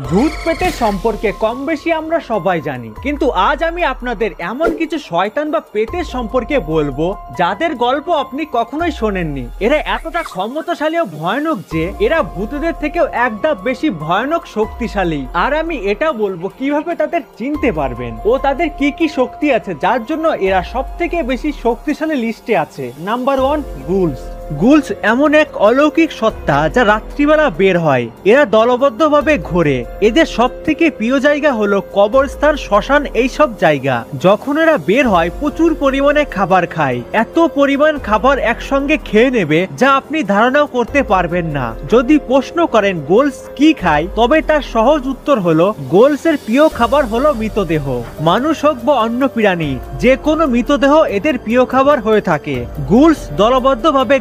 ভূত পেতের সম্পর্কে কম বেশি আমরা সবাই জানি, কিন্তু আজ আমি আপনাদের এমন কিছু শয়তান বা পেতের সম্পর্কে বলবো যাদের গল্প আপনি কখনোই শোনেননি। এরা এতটা ক্ষমতাশালী ও ভয়ানক যে এরা ভূতদের থেকেও এক ধাপ বেশি ভয়ানক শক্তিশালী। আর আমি এটা বলবো কিভাবে তাদের চিনতে পারবেন ও তাদের কি কি শক্তি আছে যার জন্য এরা সব থেকে বেশি শক্তিশালী লিস্টে আছে। নাম্বার 1, গুলস। গুলস এমন এক অলৌকিক সত্তা যা রাত্রিবেলা বের হয়। এরা দলবদ্ধভাবে ঘোরে। এদের সব থেকে প্রিয় জায়গা হলো কবরস্থান, শ্মশান, এইসব জায়গা। যখন এরা বের হয় প্রচুর পরিমাণে খাবার খায়। এত পরিমাণ খাবার একসঙ্গে খেয়ে নেবে যা আপনি ধারণাও করতে পারবেন না। যদি প্রশ্ন করেন গোলস কি খায়, তবে তার সহজ উত্তর হলো গোলসের প্রিয় খাবার হলো মৃতদেহ। মানুষ হোক বা অন্য প্রাণী, যে কোনো মৃতদেহ এদের প্রিয় খাবার হয়ে থাকে। গুলস দলবদ্ধভাবে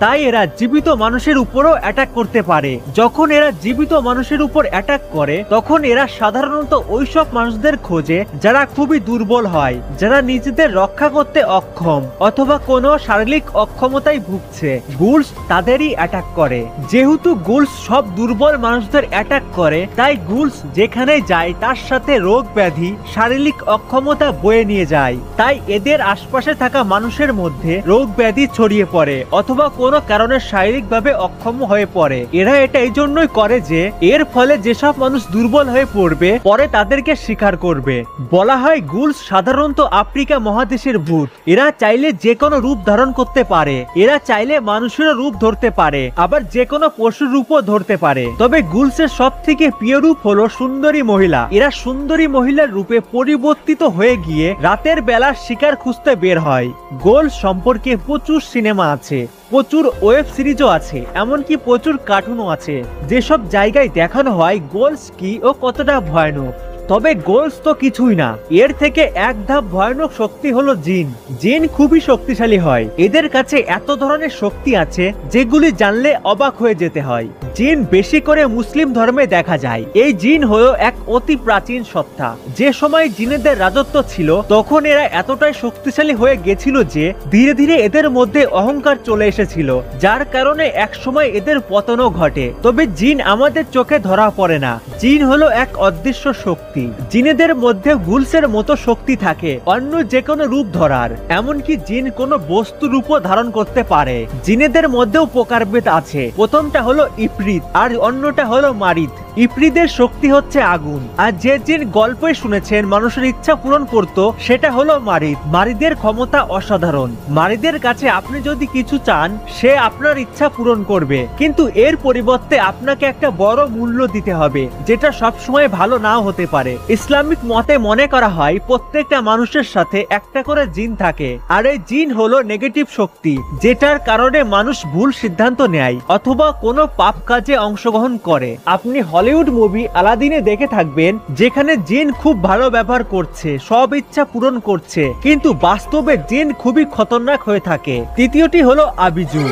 তাই এরা জীবিত মানুষের উপরও অ্যাটাক করতে পারে। যখন এরা জীবিত মানুষের উপর অ্যাটাক করে তখন এরা সাধারণত ওইসব মানুষদের খোঁজে যারা খুবই দুর্বল হয়, যারা নিজেদের রক্ষা করতে অক্ষম অথবা কোনো শারীরিক অক্ষমতায় ভুগছে। গুলস তাদেরই অ্যাটাক করে। যেহেতু গুলস সব দুর্বল মানুষদের অ্যাটাক করে, তাই গুলস যেখানে যায় তার সাথে রোগ ব্যাধি, শারীরিক অক্ষমতা বয়ে নিয়ে যায়। তাই এদের আশপাশে থাকা মানুষের মধ্যে রোগ ব্যাধি ছড়িয়ে পড়ে অথবা কোনো কারণে শারীরিকভাবে অক্ষম হয়ে পড়ে। এরা এটা এই জন্যই করে যে এর ফলে যেসব মানুষ দুর্বল হয়ে পড়বে পরে তাদেরকে শিকার করবে। বলা হয় গুলস সাধারণত আফ্রিকা মহাদেশের ভূত। এরা চাইলে যে কোনো রূপ ধারণ করতে পারে। এরা চাইলে মানুষের রূপ ধরতে পারে, আবার যে কোনো পশুর রূপও ধরতে পারে। তবে গুলসের সব থেকে প্রিয় রূপ হলো সুন্দরী মহিলা। এরা সুন্দরী মহিলার রূপে পরিবর্তিত হয়ে গিয়ে রাতের বেলা শিকার খুঁজতে বের হয়। গুলস সম্পর্কে প্রচুর সিনেমা আছে, প্রচুর ওয়েব সিরিজও আছে, এমনকি প্রচুর কার্টুনও আছে যেসব জায়গায় দেখানো হয় গোলস কি ও কতটা ভয়ানক। তবে গোলস তো কিছুই না, এর থেকে এক ধাপ ভয়ানক শক্তি হলো জিন। জিন খুবই শক্তিশালী হয়। এদের কাছে এত ধরনের শক্তি আছে যেগুলি জানলে অবাক হয়ে যেতে হয়। জিন বেশি করে মুসলিম ধর্মে দেখা যায়। এই জিন হলো এক অতি প্রাচীন সত্তা। যে সময় জিনেদের রাজত্ব ছিল তখন এরা এতটাই শক্তিশালী হয়ে গেছিল যে ধীরে ধীরে এদের মধ্যে অহংকার চলে এসেছিল, যার কারণে এক সময় এদের পতনও ঘটে। তবে জিন আমাদের চোখে ধরা পড়ে না। জিন হলো এক অদৃশ্য শক্তি। জিনেদের মধ্যে গুলসের মতো শক্তি থাকে অন্য যে কোনো রূপ ধরার, এমনকি জিন কোনো বস্তু রূপও ধারণ করতে পারে। জিনেদের মধ্যেও প্রকারভেদ আছে। প্রথমটা হলো ইফরিত আর অন্যটা হলো মারিদ। ইফরিদের শক্তি হচ্ছে আগুন, আর যে জিন গল্পে শুনেছেন মানুষের ইচ্ছা পূরণ করত সেটা হলো মারিদ। মারিদের ক্ষমতা অসাধারণ। মারিদের কাছে আপনি যদি কিছু চান সে আপনার ইচ্ছা পূরণ করবে, কিন্তু এর পরিবর্তে আপনাকে একটা বড় মূল্য দিতে হবে, যেটা সবসময় ভালো নাও হতে পারে। ইসলামিক মতে মনে করা হয় প্রত্যেকটা মানুষের সাথে একটা করে জিন থাকে, আর এই জিন হলো নেগেটিভ শক্তি, যেটার কারণে মানুষ ভুল সিদ্ধান্ত নেয় অথবা কোনো পাপ কাজে অংশগ্রহণ করে। আপনি হলিউড মুভি আলাদিনে দেখে থাকবেন যেখানে জিন খুব ভালো ব্যবহার করছে, সব ইচ্ছা পূরণ করছে, কিন্তু বাস্তবে জিন খুবই খতরনাক হয়ে থাকে। তৃতীয়টি হলো আবিজু।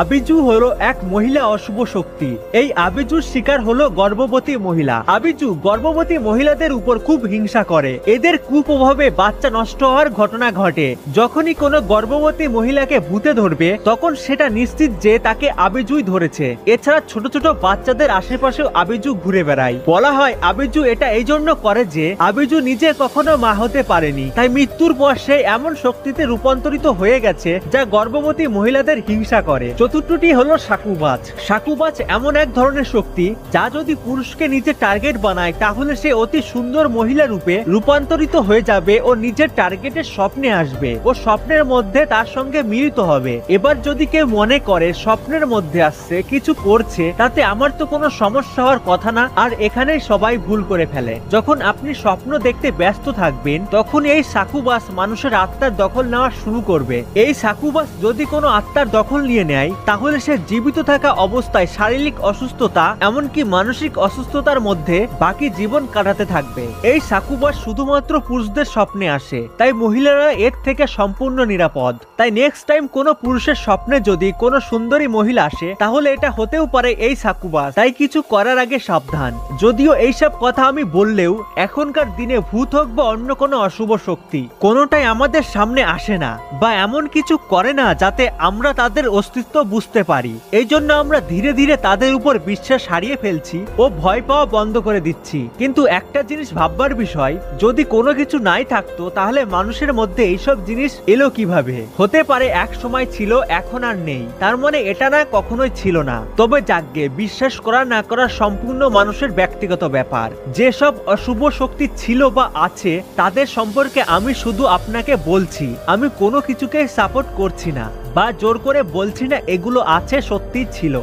আবিজু হলো এক মহিলা অশুভ শক্তি। এই আবিজুর শিকার হলো গর্ভবতী মহিলা। আবিজু গর্ভবতী মহিলাদের উপর খুব হিংসা করে। এদের কুপ্রভাবে বাচ্চা নষ্ট হওয়ার ঘটনা ঘটে। যখনই কোনো গর্ভবতী মহিলাকে ভূতে ধরবে তখন সেটা নিশ্চিত যে তাকে আবিজুই ধরেছে। এছাড়া ছোট ছোট বাচ্চাদের আশেপাশেও আবিজু ঘুরে বেড়ায়। বলা হয় আবিজু এটা এই জন্য করে যে আবিজু নিজে কখনো মা হতে পারেনি, তাই মৃত্যুর পর সে এমন শক্তিতে রূপান্তরিত হয়ে গেছে যা গর্ভবতী মহিলাদের হিংসা করে। চতুর্থটি হলো সাকুবাজ। সাকুবাজ এমন এক ধরনের শক্তি যা যদি পুরুষকে নিজে টার্গেট বানায় তাহলে সে অতি সুন্দর মহিলা রূপে রূপান্তরিত হয়ে যাবে ও নিজের টার্গেটের স্বপ্নে আসবে ও স্বপ্নের মধ্যে তার সঙ্গে মিলিত হবে। এবার যদি কেউ মনে করে স্বপ্নের মধ্যে আসছে, কিছু করছে, তাতে আমার তো কোনো সমস্যা হওয়ার কথা না, আর এখানেই সবাই ভুল করে ফেলে। যখন আপনি স্বপ্ন দেখতে ব্যস্ত থাকবেন তখন এই সাকুবাজ মানুষের আত্মার দখল নেওয়া শুরু করবে। এই সাকুবাজ যদি কোনো আত্মার দখল নিয়ে নেয় তাহলে সে জীবিত থাকা অবস্থায় শারীরিক অসুস্থতা এমনকি মানসিক অসুস্থতার মধ্যে বাকি জীবন কাটাতে থাকবে। এই সাকুবাস শুধুমাত্র পুরুষদের স্বপ্নে আসে, তাই মহিলারা এর থেকে সম্পূর্ণ নিরাপদ। তাই নেক্সট টাইম কোনো পুরুষের স্বপ্নে যদি কোনো সুন্দরী মহিলা আসে তাহলে এটা হতেও পারে এই সাকুবাস। তাই কিছু করার আগে সাবধান। যদিও এইসব কথা আমি বললেও এখনকার দিনে ভূত হোক বা অন্য কোনো অশুভ শক্তি কোনোটাই আমাদের সামনে আসে না বা এমন কিছু করে না যাতে আমরা তাদের অস্তিত্ব সত্য বুঝতে পারি। এই জন্য আমরা ধীরে ধীরে তাদের উপর বিশ্বাস হারিয়ে ফেলছি ও ভয় পাওয়া বন্ধ করে দিচ্ছি। কিন্তু একটা জিনিস ভাববার বিষয়, যদি কোনো কিছু নাই থাকতো তাহলে মানুষের মধ্যে এইসব জিনিস এলো কিভাবে? হতে পারে এক সময় ছিল, এখন আর নেই, তার মানে এটা না কখনোই ছিল না। তবে যাকগে, বিশ্বাস করা না করা সম্পূর্ণ মানুষের ব্যক্তিগত ব্যাপার। যেসব অশুভ শক্তি ছিল বা আছে তাদের সম্পর্কে আমি শুধু আপনাকে বলছি, আমি কোনো কিছুকে সাপোর্ট করছি না বা জোর করে বলছি না এগুলো আছে, সত্যিই ছিল।